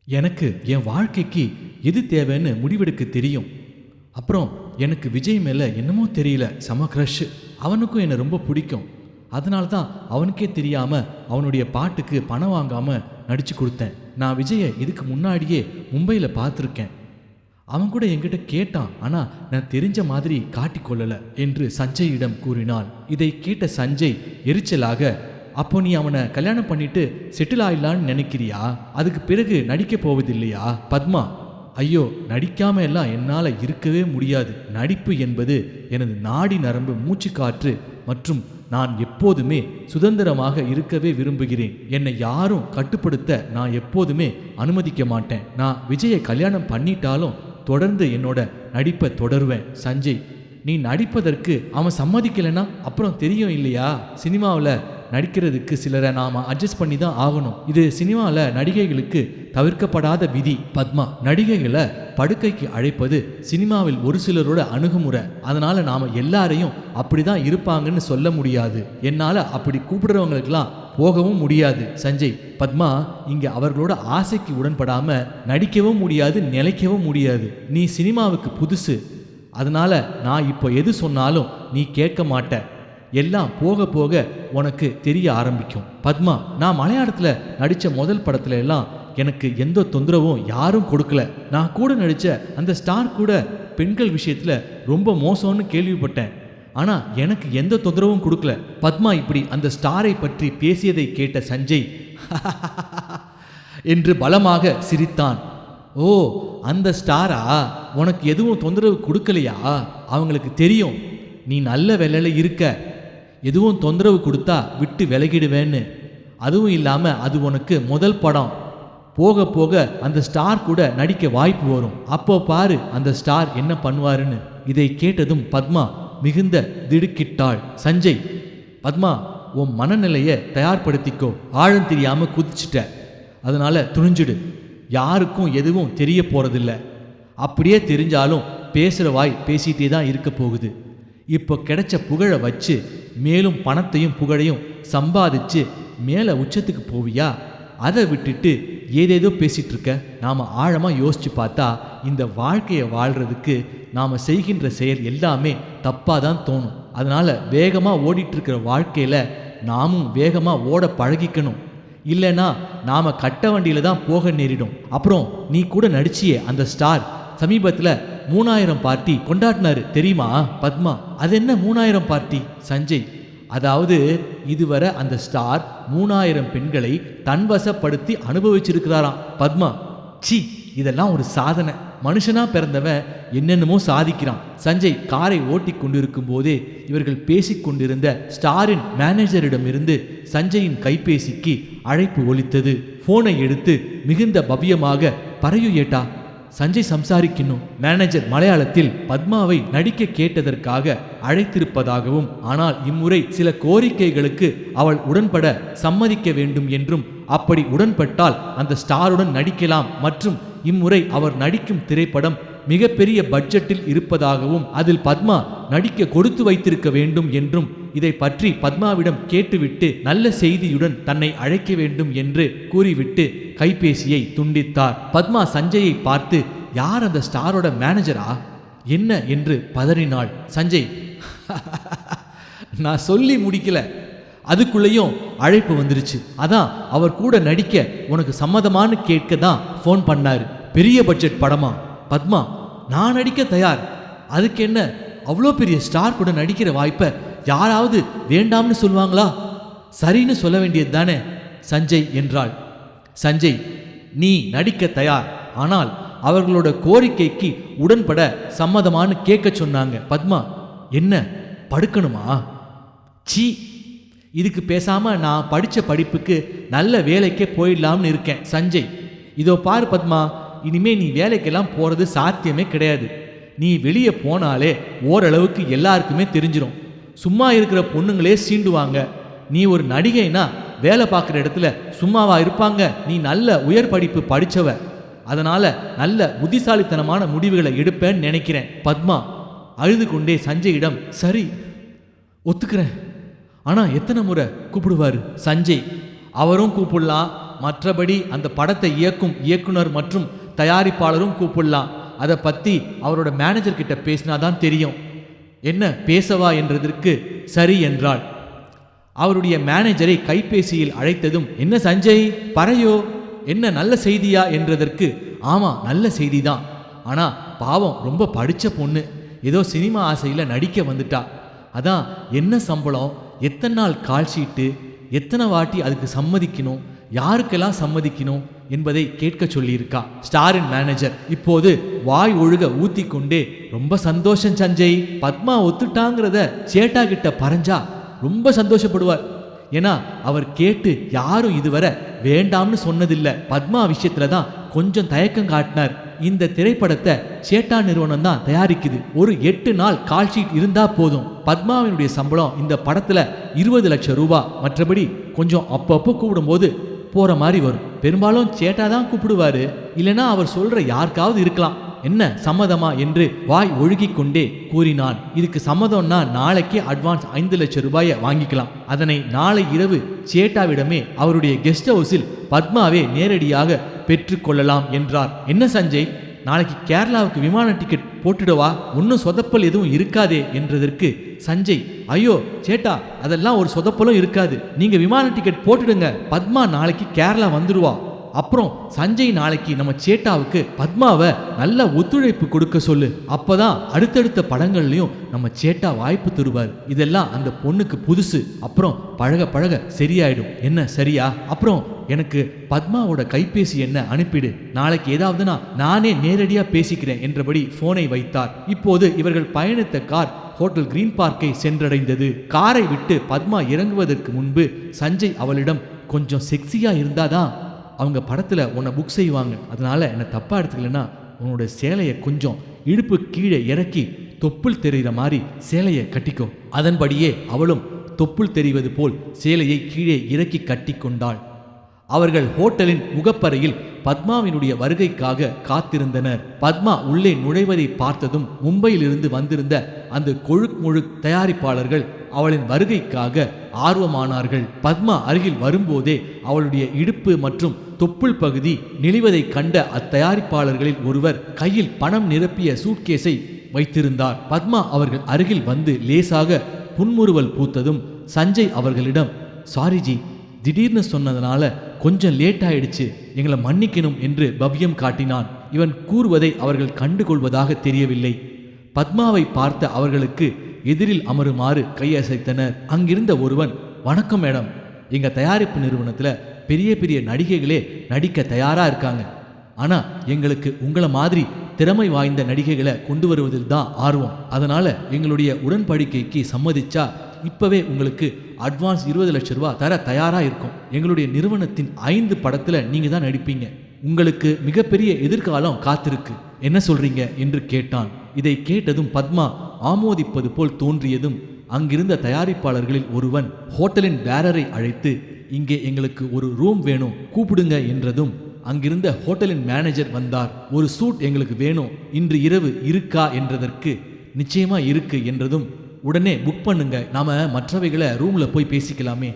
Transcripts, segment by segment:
எனக்கு என் வாழ்க்கைக்கு எது தேவைன்னு முடிவெடுக்க தெரியும். அப்புறம் எனக்கு விஜய் மேலே என்னமோ தெரியல, செம க்ரஷ். அவனுக்கும் என்னை ரொம்ப பிடிக்கும். அதனால தான் அவனுக்கே தெரியாமல் அவனுடைய பாட்டுக்கு பணம் வாங்காமல் நடித்து கொடுத்தேன். நான் விஜயை இதுக்கு முன்னாடியே மும்பையில் பார்த்துருக்கேன். அவன் கூட என்கிட்ட கேட்டான், ஆனால் நான் தெரிஞ்ச மாதிரி காட்டிக்கொள்ளலை என்று சஞ்சயிடம் கூறினாள். இதை கேட்ட சஞ்சய் எரிச்சலாக, அப்போ நீ அவனை கல்யாணம் பண்ணிட்டு செட்டில் ஆயிடலான்னு நினைக்கிறியா? அதுக்கு பிறகு நடிக்க போவதில்லையா? பத்மா, ஐயோ, நடிக்காம எல்லாம் என்னால் இருக்கவே முடியாது. நடிப்பு என்பது எனது நாடி நரம்பு, மூச்சு காற்று மற்றும் நான் எப்போதுமே சுதந்திரமாக இருக்கவே விரும்புகிறேன். என்னை யாரும் கட்டுப்படுத்த நான் எப்போதுமே அனுமதிக்க மாட்டேன். நான் விஜயை கல்யாணம் பண்ணிட்டாலும் தொடர்ந்து என்னோட நடிப்பை தொடருவேன். சஞ்சய், நீ நடிப்பதற்கு அவன் சம்மதிக்கலைன்னா அப்புறம் தெரியும் இல்லையா, சினிமாவில் நடிக்கிறதுக்கு சிலரை நாம் அட்ஜஸ்ட் பண்ணி தான் ஆகணும். இது சினிமாவில் நடிகைகளுக்கு தவிர்க்கப்படாத விதி. பத்மா, நடிகைகளை படுக்கைக்கு அழைப்பது சினிமாவில் ஒரு சிலரோட அணுகுமுறை. அதனால் நாம் எல்லாரையும் அப்படி தான் இருப்பாங்கன்னு சொல்ல முடியாது. என்னால் அப்படி கூப்பிடுறவங்களுக்கெல்லாம் போகவும் முடியாது. சஞ்சய், பத்மா, இங்கே அவர்களோட ஆசைக்கு உடன்படாமல் நடிக்கவும் முடியாது, நிலைக்கவும் முடியாது. நீ சினிமாவுக்கு புதுசு, அதனால் நான் இப்போ எது சொன்னாலும் நீ கேட்க மாட்ட. எல்லாம் போக போக உனக்கு தெரிய ஆரம்பிக்கும். பத்மா, நான் மலையாளத்தில் நடித்த முதல் படத்துல எல்லாம் எனக்கு எந்த தொந்தரவும் யாரும் கொடுக்கல. நான் கூட நடித்த அந்த ஸ்டார் கூட பெண்கள் விஷயத்தில் ரொம்ப மோசம்னு கேள்விப்பட்டேன். ஆனால் எனக்கு எந்த தொந்தரவும் கொடுக்கல. பத்மா இப்படி அந்த ஸ்டாரை பற்றி பேசியதை கேட்ட சஞ்சய் என்று பலமாக சிரித்தான். ஓ, அந்த ஸ்டாரா உனக்கு எதுவும் தொந்தரவு கொடுக்கலையா? அவங்களுக்கு தெரியும் நீ நல்ல வேலையில் இருக்க, எதுவும் தொந்தரவு கொடுத்தா விட்டு விலகிடுவேன்னு. அதுவும் இல்லாமல் அது உனக்கு முதல் படம். போக போக அந்த ஸ்டார் கூட நடிக்க வாய்ப்பு வரும். அப்போ பாரு அந்த ஸ்டார் என்ன பண்ணுவாருன்னு. இதை கேட்டதும் பத்மா மிகுந்த திடுக்கிட்டாள். சஞ்சய், பத்மா, உன் மனநிலையை தயார்படுத்திக்கோ. ஆழம் தெரியாமல் குதிச்சிட்ட, அதனால துணிஞ்சிடு. யாருக்கும் எதுவும் தெரிய போறதில்ல. அப்படியே தெரிஞ்சாலும் பேசுகிற வாய் பேசிகிட்டே தான் இருக்க போகுது. இப்போ கிடைச்ச புகழை வச்சு மேலும் பணத்தையும் புகழையும் சம்பாதிச்சு மேலே உச்சத்துக்கு போவியா? அதை விட்டுட்டு ஏதேதோ பேசிகிட்டு இருக்க. நாம் ஆழமாக யோசித்து பார்த்தா இந்த வாழ்க்கையை வாழ்கிறதுக்கு நாம் செய்கின்ற செயல் எல்லாமே தப்பாக தான் தோணும். அதனால் வேகமாக ஓடிட்டுருக்கிற வாழ்க்கையில் நாமும் வேகமாக ஓட பழகிக்கணும். இல்லைன்னா நாம் கட்ட வண்டியில் தான் போக நேரிடும். அப்புறம் நீ கூட நடிச்சியே அந்த ஸ்டார் சமீபத்தில் 3000 பார்ட்டி கொண்டாடினாரு தெரியுமா? பத்மா, அது என்ன 3000 பார்ட்டி? சஞ்சய், அதாவது இதுவரை அந்த ஸ்டார் 3000 பெண்களை தன்வசப்படுத்தி அனுபவிச்சிருக்கிறாராம். பத்மா, சி, இதெல்லாம் ஒரு சாதனை. மனுஷனா பிறந்தவன் என்னென்னமோ சாதிக்கிறான். சஞ்சய் காரை ஓட்டி கொண்டிருக்கும் போதே இவர்கள் பேசிக்கொண்டிருந்த ஸ்டாரின் மேனேஜரிடமிருந்து சஞ்சயின் கைபேசிக்கு அழைப்பு ஒலித்தது. போனை எடுத்து மிகுந்த பவ்யமாக, பறையு ஏட்டா, சஞ்சய் சம்சாரிக்கணும். மேனேஜர் மலையாளத்தில் பத்மாவை நடிக்க கேட்டதற்காக அழைத்திருப்பதாகவும், ஆனால் இம்முறை சில கோரிக்கைகளுக்கு அவள் உடன்பட சம்மதிக்க வேண்டும் என்றும், அப்படி உடன்பட்டால் அந்த ஸ்டாருடன் நடிக்கலாம் மற்றும் இம்முறை அவர் நடிக்கும் திரைப்படம் மிகப்பெரிய பட்ஜெட்டில் இருப்பதாகவும் அதில் பத்மா நடிக்க கொடுத்து வைத்திருக்க வேண்டும் என்றும், இதை பற்றி பத்மாவிடம் கேட்டுவிட்டு நல்ல செய்தியுடன் தன்னை அழைக்க வேண்டும் என்று கூறிவிட்டு கைபேசியை துண்டித்தார். பத்மா சஞ்சயை பார்த்து, யார் அந்த ஸ்டாரோட மேனேஜரா என்ன என்று பதறினாள். சஞ்சய், நான் சொல்லி முடிக்கல, அதுக்குள்ளேயும் அழைப்பு வந்துருச்சு. அதான் அவர் கூட நடிக்க உனக்கு சம்மதமானு கேட்க தான் ஃபோன் பண்ணாரு. பெரிய பட்ஜெட் படமா? பத்மா, நான் நடிக்க தயார். அதுக்கு என்ன, அவ்வளோ பெரிய ஸ்டார் கூட நடிக்கிற வாய்ப்பை யாராவது வேண்டாம்னு சொல்லுவாங்களா? சரின்னு சொல்ல வேண்டியது தானே சஞ்சய் என்றாள். சஞ்சய், நீ நடிக்க தயார், ஆனால் அவர்களோட கோரிக்கைக்கு உடன்பட சம்மதமானு கேட்க சொன்னாங்க. பத்மா, என்ன படுக்கணுமா? சீ, இதுக்கு பேசாம நான் படித்த படிப்புக்கு நல்ல வேலைக்கே போயிடலாம்னு இருக்கேன். சஞ்சய், இதோ பாரு பத்மா, இனிமே நீ வேலைக்கெல்லாம் போகிறது சாத்தியமே கிடையாது. நீ வெளியே போனாலே ஓரளவுக்கு எல்லாருக்குமே தெரிஞ்சிடும். சும்மா இருக்கிற பொண்ணுங்களே சீண்டுவாங்க. நீ ஒரு நடிகைனா வேலை பார்க்குற இடத்துல சும்மாவா இருப்பாங்க? நீ நல்ல உயர் படிப்பு படித்தவ, அதனால் நல்ல புத்திசாலித்தனமான முடிவுகளை எடுப்பேன்னு நினைக்கிறேன். பத்மா அழுது கொண்டே சஞ்சயிடம், சரி ஒத்துக்கிறேன், ஆனால் எத்தனை முறை கூப்பிடுவார்? சஞ்சய், அவரும் கூப்பிடலாம், மற்றபடி அந்த படத்தை இயக்கும் இயக்குனர் மற்றும் தயாரிப்பாளரும் கூப்பிடலாம். அதை பற்றி அவரோட மேனேஜர் கிட்ட பேசினாதான் தெரியும். என்ன பேசவா என்றதற்கு சரி என்றாள். அவருடைய மேனேஜரை கைபேசியில் அழைத்ததும், என்ன சஞ்சய் பறையோ, என்ன நல்ல செய்தியா என்றதற்கு, ஆமா நல்ல செய்தி தான். ஆனா பாவம் ரொம்ப படிச்ச பொண்ணு, ஏதோ சினிமா ஆசையில் நடிக்க வந்துட்டா. அதான் என்ன சம்பளம், எத்தனை நாள் கால் ஷீட்டு, எத்தனை வாட்டி அதுக்கு சம்மதிக்கணும், யாருக்கெல்லாம் சம்மதிக்கணும் என்பதை கேட்க சொல்லியிருக்கா ஸ்டாரின் மேனேஜர். இப்போது வாய் ஒழுக ஊத்தி கொண்டே, ரொம்ப சந்தோஷம் சஞ்சய், பத்மா ஒத்துட்டாங்கிறத சேட்டா கிட்ட பறஞ்சா ரொம்ப சந்தோஷப்படுவார். ஏன்னா அவர் கேட்டு யாரும் இதுவரை வேண்டாம்னு சொன்னதில்லை. பத்மா விஷயத்துல தான் கொஞ்சம் தயக்கம் காட்டினார். இந்த திரைப்படத்தை சேட்டா நிறுவனம் தான் தயாரிக்குது. ஒரு 8 நாள் கால் ஷீட் இருந்தா போதும். பத்மாவினுடைய சம்பளம் இந்த படத்துல 20 லட்சம் ரூபாய். மற்றபடி கொஞ்சம் அப்பப்போ கூப்பிடும்போது போற மாதிரி வரும். பெரும்பாலும் சேட்டா தான் கூப்பிடுவாரு, இல்லைன்னா அவர் சொல்ற யாருக்காவது இருக்கலாம். என்ன சம்மதமா என்று வாய் ஒழுகி கொண்டே கூறினான். இதுக்கு சம்மதம்னா நாளைக்கே அட்வான்ஸ் 5 லட்சம் ரூபாயை வாங்கிக்கலாம். அதனை நாளை இரவு சேட்டாவிடமே அவருடைய கெஸ்ட் ஹவுஸில் பத்மாவே நேரடியாக பெற்றுக்கொள்ளலாம் என்றார். என்ன சஞ்சய், நாளைக்கு கேரளாவுக்கு விமான டிக்கெட் போட்டுடவா, ஒன்றும் சொதப்பல் எதுவும் இருக்காதே என்றதற்கு சஞ்சய், ஐயோ சேட்டா அதெல்லாம் ஒரு சொதப்பலும் இருக்காது, நீங்க விமான டிக்கெட் போட்டுடுங்க, பத்மா நாளைக்கு கேரளா வந்துடுவா. அப்புறம் சஞ்சய் நாளைக்கு நம்ம சேட்டாவுக்கு பத்மாவை நல்ல ஒத்துழைப்பு கொடுக்க சொல்லு, அப்பதான் அடுத்தடுத்த படங்கள்லயும் நம்ம சேட்டா வாய்ப்பு தருவார். இதெல்லாம் அந்த பொண்ணுக்கு புதுசு, அப்புறம் பழக பழக சரியாயிடும். என்ன சரியா? அப்புறம் எனக்கு பத்மாவோட கைபேசி என்ன அனுப்பிடு, நாளைக்கு ஏதாவதுனா நானே நேரடியா பேசிக்கிறேன் என்றபடி போனை வைத்தார். இப்போது இவர்கள் பயணித்த கார் ஹோட்டல் கிரீன் பார்க்கை சென்றடைந்தது. காரை விட்டு பத்மா இறங்குவதற்கு முன்பு சஞ்சய் அவளிடம், கொஞ்சம் செக்ஸியா இருந்தாதான் அவங்க படத்துல உன்னை புக் செய்வாங்க, அதனால என்னை தப்பா எடுத்துக்கலன்னா உன்னோட சேலையை கொஞ்சம் இடுப்பு கீழே இறக்கி தொப்புள் தெரிகிற மாதிரி சேலையை கட்டிக்கோ. அதன்படியே அவளும் தொப்புள் தெரிவது போல் சேலையை கீழே இறக்கி கட்டி கொண்டாள். அவர்கள் ஹோட்டலின் முகப்பறையில் பத்மாவினுடைய வருகைக்காக காத்திருந்தனர். பத்மா உள்ளே நுழைவதை பார்த்ததும் மும்பையிலிருந்து வந்திருந்த அந்த கொழுக் முழுக் தயாரிப்பாளர்கள் அவளின் வருகைக்காக ஆர்வமானார்கள். பத்மா அருகில் வரும்போதே அவளுடைய இடுப்பு மற்றும் தொப்புள் பகுதி நெளிவதை கண்ட அத்தயாரிப்பாளர்களில் ஒருவர் கையில் பணம் நிரப்பிய சூட்கேஸை வைத்திருந்தார். பத்மா அவர்கள் அருகில் வந்து லேசாக புன்முறுவல் பூத்ததும் சஞ்சய் அவர்களிடம், சாரிஜி, திடீர்னு சொன்னதுனால கொஞ்சம் லேட் ஆயிடுச்சு, எங்களை மன்னிக்கணும் என்று பவ்யம் காட்டினான். இவன் கூறுவதை அவர்கள் கண்டுகொள்வதாக தெரியவில்லை. பத்மாவை பார்த்த அவர்களுக்கு எதிரில் அமருமாறு கையசைத்தனர். அங்கிருந்த ஒருவன், வணக்கம் மேடம், எங்க தயாரிப்பு நிறுவனத்துல பெரிய பெரிய நடிகைகளே நடிக்க தயாரா இருக்காங்க, ஆனா எங்களுக்கு உங்களை மாதிரி திறமை வாய்ந்த நடிகைகளை கொண்டு வருவதில் தான் ஆர்வம், அதனால எங்களுடைய உடன்படிக்கைக்கு சம்மதிச்சா இப்பவே உங்களுக்கு அட்வான்ஸ் 20 லட்சம் ரூபாய் தர தயாரா இருக்கும். எங்களுடைய நிறுவனத்தின் 5 படத்துல நீங்க தான் நடிப்பீங்க, உங்களுக்கு மிகப்பெரிய எதிர்காலம் காத்திருக்கு, என்ன சொல்றீங்க என்று கேட்டான். இதை கேட்டதும் பத்மா ஆமோதிப்பது போல் தோன்றியதும் அங்கிருந்த தயாரிப்பாளர்களில் ஒருவன் ஹோட்டலின் பேரரை அழைத்து, இங்கே எங்களுக்கு ஒரு ரூம் வேணும், கூப்பிடுங்க என்றதும் அங்கிருந்த ஹோட்டலின் மேனேஜர் வந்தார். ஒரு சூட் எங்களுக்கு வேணும், இன்று இரவு இருக்கா என்றதற்கு நிச்சயமா இருக்கு என்றதும், உடனே புக் பண்ணுங்க, நாம மற்றவைகளை ரூம்ல போய் பேசிக்கலாமே,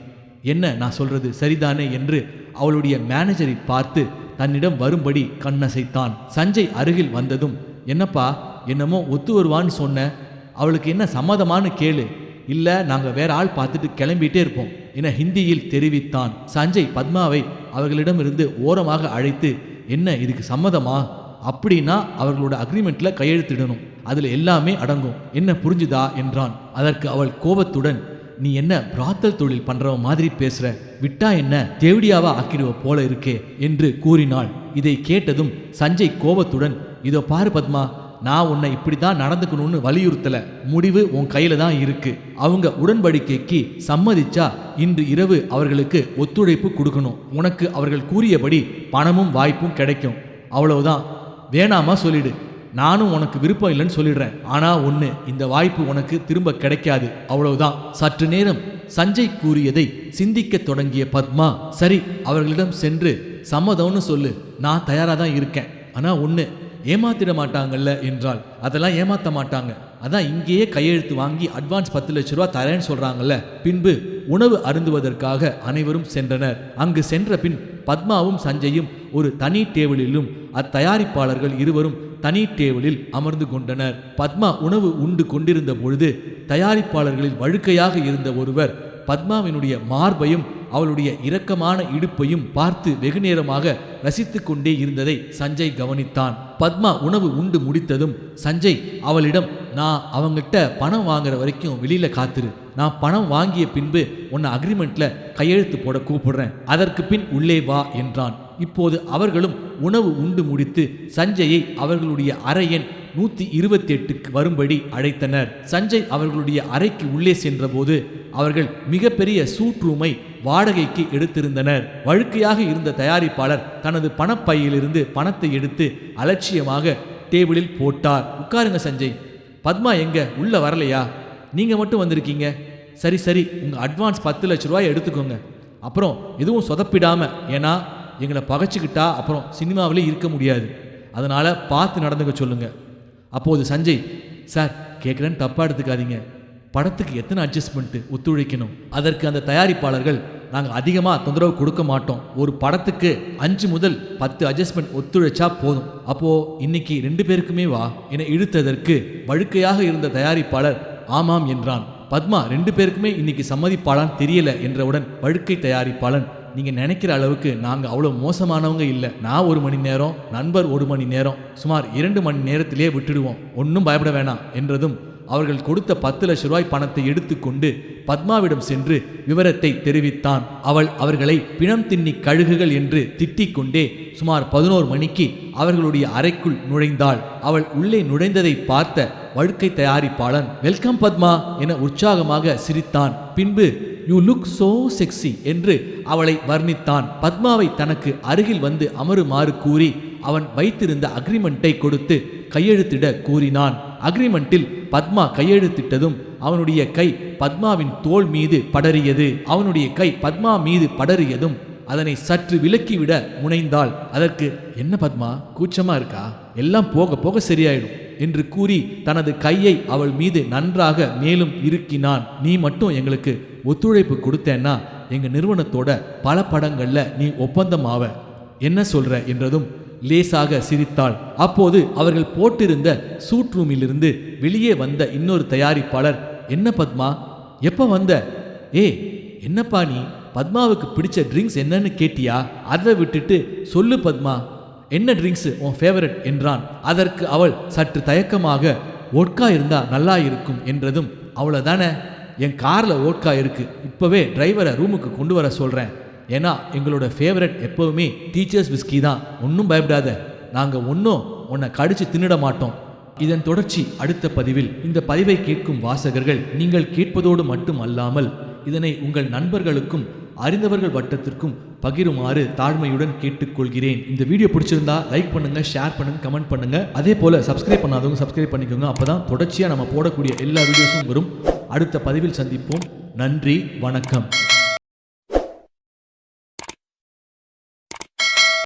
என்ன நான் சொல்றது சரிதானே என்று அவளுடைய மேனேஜரை பார்த்து தன்னிடம் வரும்படி கண்ணசைத்தான். சஞ்சய் அருகில் வந்ததும், என்னப்பா என்னமோ ஒத்து வருவான்னு சொன்ன, அவளுக்கு என்ன சம்மதமானு கேளு, இல்ல நாங்க வேற ஆள் பார்த்துட்டு கிளம்பிட்டே இருப்போம் என ஹிந்தியில் தெரிவித்தான். சஞ்சய் பத்மாவை அவர்களிடமிருந்து ஓரமாக அழைத்து, என்ன இதுக்கு சம்மதமா, அப்படின்னா அவர்களோட அக்ரிமெண்ட்ல கையெழுத்திடணும், அதுல எல்லாமே அடங்கும், என்ன புரிஞ்சுதா என்றான். அதற்கு அவள் கோபத்துடன், நீ என்ன பிராத்தல் தொழில் பண்றவ மாதிரி பேசுற, விட்டா என்ன தேவடியாவா ஆக்கிடுவ போல இருக்கே என்று கூறினாள். இதை கேட்டதும் சஞ்சய் கோபத்துடன், இதோ பாரு பத்மா, நான் உன்னை இப்படிதான் நடந்துக்கணும்னு வலியுறுத்தல, முடிவு உன் கையில தான் இருக்கு. அவங்க உடன்படிக்கைக்கு சம்மதிச்சா இன்று இரவு அவர்களுக்கு ஒத்துழைப்பு கொடுக்கணும், உனக்கு அவர்கள் கூறியபடி பணமும் வாய்ப்பும் கிடைக்கும், அவ்வளவுதான். வேணாமா சொல்லிடு, நானும் உனக்கு விருப்பம் இல்லைன்னு சொல்லிடுறேன், ஆனா ஒண்ணு, இந்த வாய்ப்பு உனக்கு திரும்ப கிடைக்காது, அவ்வளவுதான். சற்று நேரம் சஞ்சய் கூறியதை சிந்திக்க தொடங்கிய பத்மா, சரி அவர்களிடம் சென்று சம்மதம்னு சொல்லு, நான் தயாரா தான் இருக்கேன், ஆனா ஒண்ணு, ஏமாத்திட மாட்டாங்கல்ல என்றாள். அதெல்லாம் ஏமாத்த மாட்டாங்க, அதான் இங்கேயே கையெழுத்து வாங்கி அட்வான்ஸ் 10 லட்சம் ரூபா தரேன்னு சொல்றாங்கல்ல, பின்பு உணவு அருந்துவதற்காக அனைவரும் சென்றனர். அங்கு சென்ற பின் பத்மாவும் சஞ்சயும் ஒரு தனி டேபிளிலும் அத்தயாரிப்பாளர்கள் இருவரும் தனி டேபிளில் அமர்ந்து கொண்டனர். பத்மா உணவு உண்டு கொண்டிருந்த பொழுது தயாரிப்பாளர்களில் வழுக்கையாக இருந்த ஒருவர் பத்மாவினுடைய மார்பையும் அவளுடைய இரக்கமான இடுப்பையும் பார்த்து வெகுநேரமாக ரசித்து கொண்டே இருந்ததை சஞ்சய் கவனித்தான். பத்மா உணவு உண்டு முடித்ததும் சஞ்சய் அவளிடம், நான் அவங்கிட்ட பணம் வாங்குற வரைக்கும் வெளியில காத்துரு, நான் பணம் வாங்கிய பின்பு உன்னை அக்ரிமெண்ட்ல கையெழுத்து போட கூப்பிடுறேன், அதற்கு பின் உள்ளே வா என்றான். இப்போது அவர்களும் உணவு உண்டு முடித்து சஞ்சயை அவர்களுடைய அறை எண் 128க்கு வரும்படி அழைத்தனர். சஞ்சய் அவர்களுடைய அறைக்கு உள்ளே சென்றபோது அவர்கள் மிகப்பெரிய சூட் ரூமை வாடகைக்கு எடுத்திருந்தனர். வழுக்கையாக இருந்த தயாரிப்பாளர் தனது பணப்பையிலிருந்து பணத்தை எடுத்து அலட்சியமாக டேபிளில் போட்டார். உட்காருங்க சஞ்சய், பத்மா எங்க உள்ள வரலையா? நீங்க மட்டும் வந்திருக்கீங்க. சரி சரி, உங்க அட்வான்ஸ் 10 லட்ச ரூபாய் எடுத்துக்கோங்க. அப்புறம் எதுவும் சொதப்பிடாம, ஏன்னா எங்களை பகைச்சிக்கிட்டா அப்புறம் சினிமாவிலே இருக்க முடியாது, அதனால பார்த்து நடந்துக்க சொல்லுங்க. அப்போது சஞ்சய், சார் கேட்குறேன்னு தப்பா எடுத்துக்காதீங்க, படத்துக்கு எத்தனை அட்ஜஸ்ட்மெண்ட்டு ஒத்துழைக்கணும்? அதற்கு அந்த தயாரிப்பாளர்கள், நாங்கள் அதிகமாக தொந்தரவு கொடுக்க மாட்டோம், ஒரு படத்துக்கு 5 முதல் 10 அட்ஜஸ்ட்மெண்ட் ஒத்துழைச்சா போதும். அப்போது இன்னைக்கு 2 பேருக்குமே வா என இழுத்ததற்கு வழுக்கையாக இருந்த தயாரிப்பாளர் ஆமாம் என்றான். பத்மா 2 பேருக்குமே இன்னைக்கு சம்மதிப்பாளான்னு தெரியல என்றவுடன் வழுக்கை தயாரிப்பாளன், நீங்க நினைக்கிற அளவுக்கு நாங்க அவ்வளவு மோசமானவங்க இல்லை, நான் 1 மணி நேரம், நண்பர் 1 மணி நேரம், சுமார் 2 மணி நேரத்திலே விட்டுடுவோம், ஒன்றும் பயப்பட வேணாம் என்றதும் அவர்கள் கொடுத்த 10 லட்ச ரூபாய் பணத்தை எடுத்துக்கொண்டு பத்மாவிடம் சென்று விவரத்தை தெரிவித்தான். அவள் அவர்களை பிணம் தின்னி கழுகுகள் என்று திட்டிக் கொண்டே சுமார் 11 மணிக்கு அவர்களுடைய அறைக்குள் நுழைந்தாள். அவள் உள்ளே நுழைந்ததை பார்த்த வழுக்கை தயாரிப்பாளன், வெல்கம் பத்மா என உற்சாகமாக சிரித்தான். பின்பு யூ லுக் சோ செக்ஸி என்று அவளை வர்ணித்தான். பத்மாவை தனக்கு அருகில் வந்து அமருமாறு கூறி அவன் வைத்திருந்த அக்ரிமெண்ட்டை கொடுத்து கையெழுத்திட கூறினான். அக்ரிமெண்டில் பத்மா கையெழுத்திட்டதும் அவனுடைய கை பத்மாவின் தோள் மீது படறியது. அவனுடைய கை பத்மா மீது படறியதும் அதனை சற்று விலக்கிவிட முனைந்தாள். அதற்கு, என்ன பத்மா கூச்சமா இருக்கா? எல்லாம் போக போக சரியாயிடும் என்று கூறி தனது கையை அவள் மீது நன்றாக மேலும் இறுக்கினான். நீ மட்டும் எங்களுக்கு ஒத்துழைப்பு கொடுத்தேன்னா எங்க நிறுவனத்தோட பல படங்கள்ல நீ ஒப்பந்தம் ஆவ, என்ன சொல்ற என்றதும் லேசாக சிரித்தாள். அப்போது அவர்கள் போட்டிருந்த சூட் ரூமிலிருந்து வெளியே வந்த இன்னொரு தயாரிப்பாளர், என்ன பத்மா எப்ப வந்த? என்னப்பா நீ பத்மாவுக்கு பிடிச்ச ட்ரிங்க்ஸ் என்னன்னு கேட்டியா? அதை விட்டுட்டு சொல்லு பத்மா, என்ன ட்ரிங்க்ஸ் உன் ஃபேவரட் என்றான். அதற்கு அவள் சற்று தயக்கமாக, ஓட்கா இருந்தா நல்லா இருக்கும் என்றதும், அவ்வளோதானே, என் காரில் ஓட்கா இருக்கு, இப்போவே டிரைவரை ரூமுக்கு கொண்டு வர சொல்கிறேன், ஏன்னா எங்களோட ஃபேவரட் எப்போவுமே டீச்சர்ஸ் விஸ்கி தான், ஒன்றும் பயப்படாத, நாங்கள் ஒன்றும் உன்னை கடிச்சு தின்னிட மாட்டோம். இதன் தொடர்ச்சி அடுத்த பதிவில். இந்த பதிவை கேட்கும் வாசகர்கள் நீங்கள் கேட்பதோடு மட்டும் அல்லாமல் இதனை உங்கள் நண்பர்களுக்கும் அறிந்தவர்கள் வட்டத்திற்கும் பகிருமாறு தாழ்மையுடன் கேட்டுக்கொள்கிறேன். இந்த வீடியோ பிடிச்சிருந்தா லைக் பண்ணுங்க, ஷேர் பண்ணுங்க, கமெண்ட் பண்ணுங்க. அதே போல சப்ஸ்கிரைப் பண்ணாதவங்க சப்ஸ்கிரைப் பண்ணிக்கோங்க. அப்பதான் தொடர்ச்சியா நம்ம போடக்கூடிய எல்லா வீடியோஸும் வரும். அடுத்த பதிவில் சந்திப்போம். நன்றி, வணக்கம்.